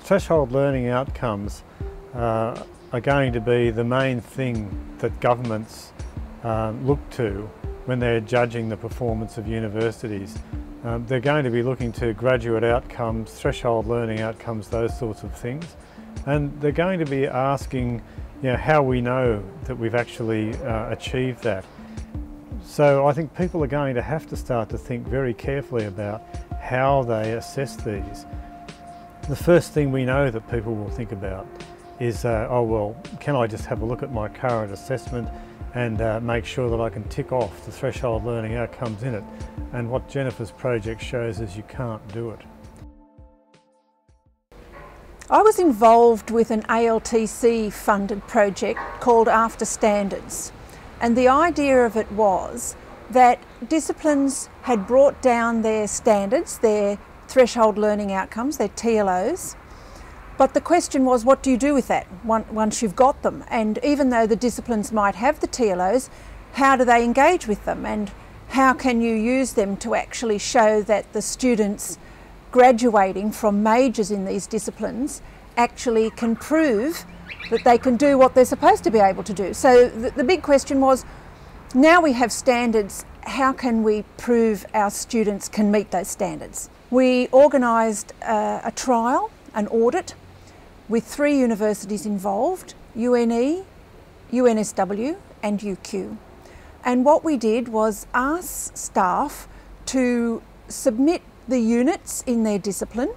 Threshold learning outcomes are going to be the main thing that governments look to when they're judging the performance of universities. They're going to be looking to graduate outcomes, threshold learning outcomes, those sorts of things. And they're going to be asking, how we know that we've actually achieved that. So I think people are going to have to start to think very carefully about how they assess these. The first thing we know that people will think about is, oh well, can I just have a look at my current assessment and make sure that I can tick off the threshold learning outcomes in it. And what Jennifer's project shows is you can't do it. I was involved with an ALTC funded project called After Standards, and the idea of it was that disciplines had brought down their standards, their threshold learning outcomes, their TLOs, but the question was, what do you do with that once you've got them? And even though the disciplines might have the TLOs, how do they engage with them, and how can you use them to actually show that the students graduating from majors in these disciplines actually can prove that they can do what they're supposed to be able to do? So the big question was, now we have standards, how can we prove our students can meet those standards? We organised a trial, an audit, with 3 universities involved, UNE, UNSW and UQ. And what we did was ask staff to submit the units in their discipline,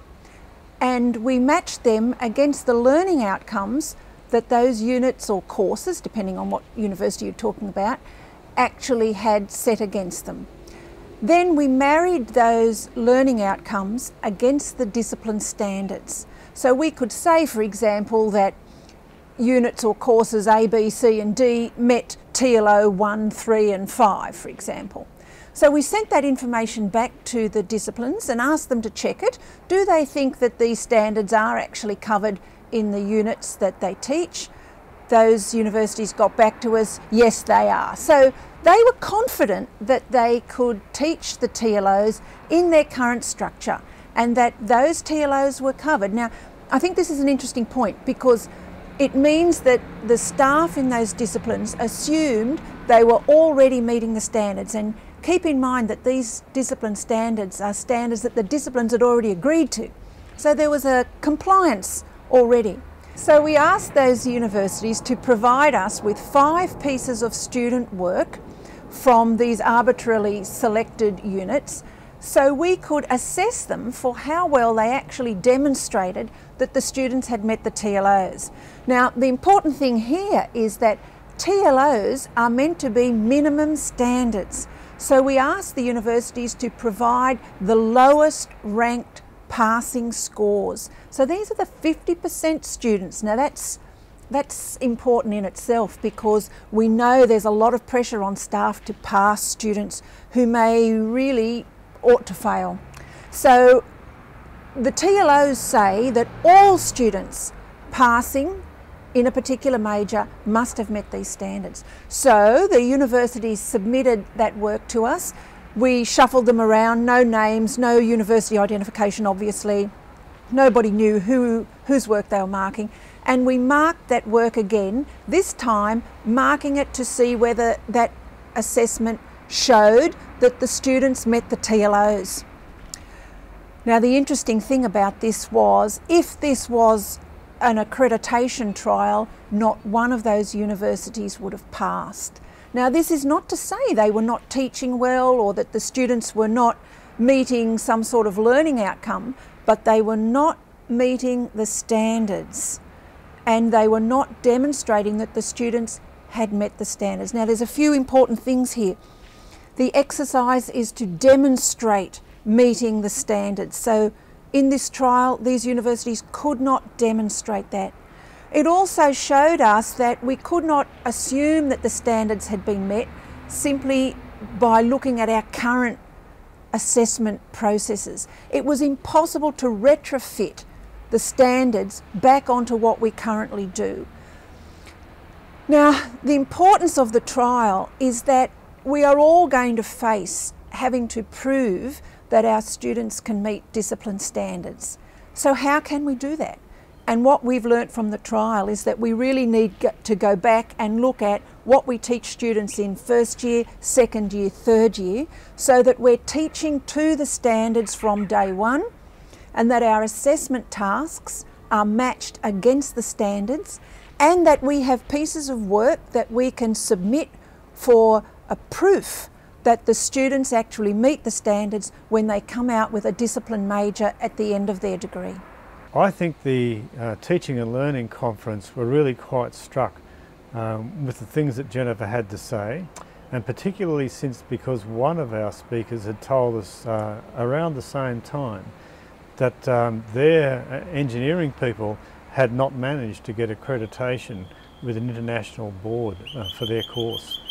and we matched them against the learning outcomes that those units or courses, depending on what university you're talking about, actually had set against them. Then we married those learning outcomes against the discipline standards. So we could say, for example, that units or courses A, B, C and D met TLO 1, 3 and 5, for example. So we sent that information back to the disciplines and asked them to check it. Do they think that these standards are actually covered in the units that they teach? Those universities got back to us, yes they are. So they were confident that they could teach the TLOs in their current structure and that those TLOs were covered. Now, I think this is an interesting point because it means that the staff in those disciplines assumed they were already meeting the standards. And keep in mind that these discipline standards are standards that the disciplines had already agreed to. So there was a compliance already. So we asked those universities to provide us with 5 pieces of student work from these arbitrarily selected units, so we could assess them for how well they actually demonstrated that the students had met the TLOs. Now, the important thing here is that TLOs are meant to be minimum standards. So we asked the universities to provide the lowest ranked passing scores. So these are the 50% students. Now that's important in itself because we know there's a lot of pressure on staff to pass students who may really ought to fail. So the TLOs say that all students passing in a particular major must have met these standards. So the universities submitted that work to us. We shuffled them around, no names, no university identification obviously. Nobody knew whose work they were marking. And we marked that work again, this time marking it to see whether that assessment showed that the students met the TLOs. Now the interesting thing about this was, if this was an accreditation trial, not one of those universities would have passed. Now this is not to say they were not teaching well or that the students were not meeting some sort of learning outcome, but they were not meeting the standards and they were not demonstrating that the students had met the standards. Now there's a few important things here. The exercise is to demonstrate meeting the standards. So in this trial, these universities could not demonstrate that. It also showed us that we could not assume that the standards had been met simply by looking at our current assessment processes. It was impossible to retrofit the standards back onto what we currently do. Now, the importance of the trial is that we are all going to face having to prove that our students can meet discipline standards. So how can we do that? And what we've learnt from the trial is that we really need to go back and look at what we teach students in first year, second year, third year, so that we're teaching to the standards from day one, and that our assessment tasks are matched against the standards, and that we have pieces of work that we can submit for a proof that the students actually meet the standards when they come out with a discipline major at the end of their degree. I think the Teaching and Learning Conference were really quite struck with the things that Jennifer had to say, and particularly because one of our speakers had told us around the same time that their engineering people had not managed to get accreditation with an international board for their course.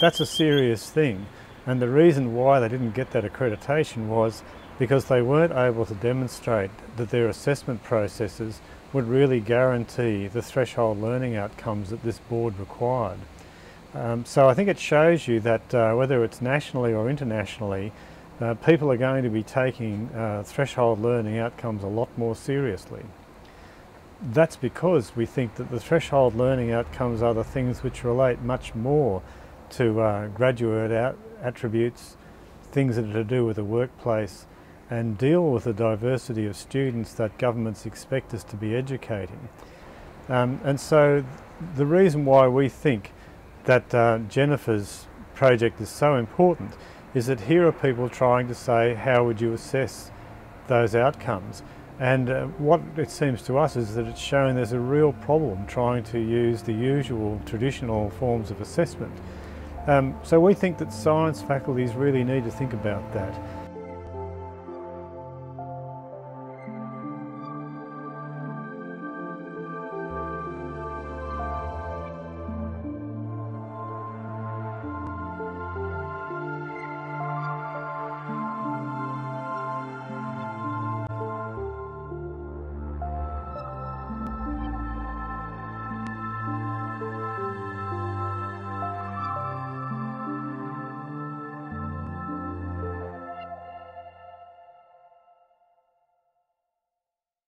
That's a serious thing, and the reason why they didn't get that accreditation was because they weren't able to demonstrate that their assessment processes would really guarantee the threshold learning outcomes that this board required. So I think it shows you that whether it's nationally or internationally, people are going to be taking threshold learning outcomes a lot more seriously. That's because we think that the threshold learning outcomes are the things which relate much more to graduate attributes, things that are to do with the workplace, and deal with the diversity of students that governments expect us to be educating. And so the reason why we think that Jennifer's project is so important is that here are people trying to say, how would you assess those outcomes? And what it seems to us is that it's showing there's a real problem trying to use the usual traditional forms of assessment. So we think that science faculties really need to think about that.